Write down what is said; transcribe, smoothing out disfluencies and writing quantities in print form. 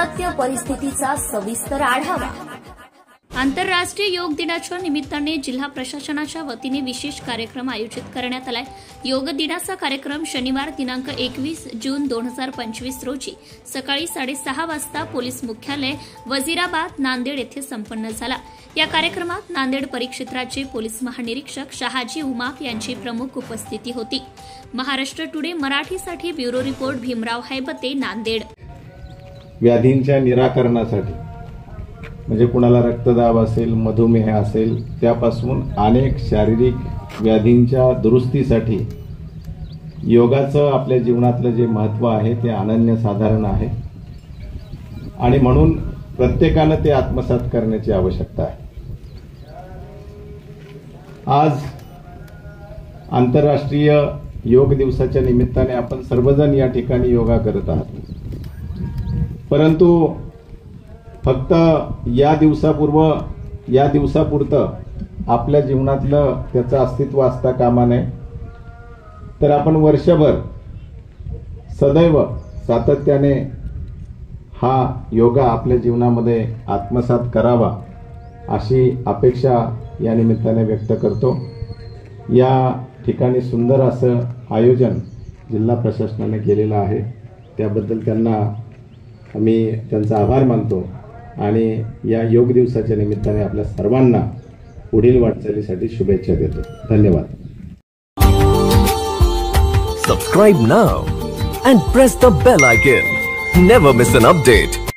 सत्य परिस्थितीचा सविस्तर आढावा। आंतरराष्ट्रीय योग दिनाच्या निमित्ताने जिल्हा प्रशासनाच्या वतीने विशेष कार्यक्रम आयोजित करण्यात आलाय। योग दिनाचा कार्यक्रम शनिवार दिनांक 21 जून 2025 रोजी सकाळी 6:30 वाजता पोलीस मुख्यालय वजीराबाद नांदेड येथे संपन्न झाला। या कार्यक्रमात नांदेड परिक्षेत्राचे पोलीस महानिरीक्षक शहाजी उमाप यांची प्रमुख उपस्थिती होती। महाराष्ट्र टुडे मराठीसाठी ब्युरो रिपोर्ट भीमराव हैबते, नांदेड। व्याधींच्या निराकरणासाठी म्हणजे कुणाला रक्तदाब असेल, मधुमेह असेल, त्यापासून अनेक शारीरिक व्याधींच्या दुरुस्तीसाठी योगाचं आपल्या जीवनातलं जे महत्त्व आहे ते अनन्यसाधारण आहे आणि म्हणून प्रत्येकानं ते आत्मसात करण्याची आवश्यकता आहे। आज आंतरराष्ट्रीय योग दिवसाच्या निमित्ताने आपण सर्वजण या ठिकाणी योगा करत आहात, परंतु फक्त या दिवसापुरतं आपल्या जीवनातलं त्याचं अस्तित्व असता कामा नये, तर आपण वर्षभर सदैव सातत्याने हा योगा आपल्या जीवनामध्ये आत्मसात करावा अशी अपेक्षा या निमित्ताने व्यक्त करतो। या ठिकाणी सुंदर असं आयोजन जिल्हा प्रशासनाने केलेलं आहे, त्याबद्दल आम्ही त्यांचा आभार मानतो आणि या योग दिवसाच्या निमित्ताने आपल्या सर्वांना पुढील वाटचालीसाठी शुभेच्छा देतो। धन्यवाद। Subscribe now and press the bell icon. Never miss an update.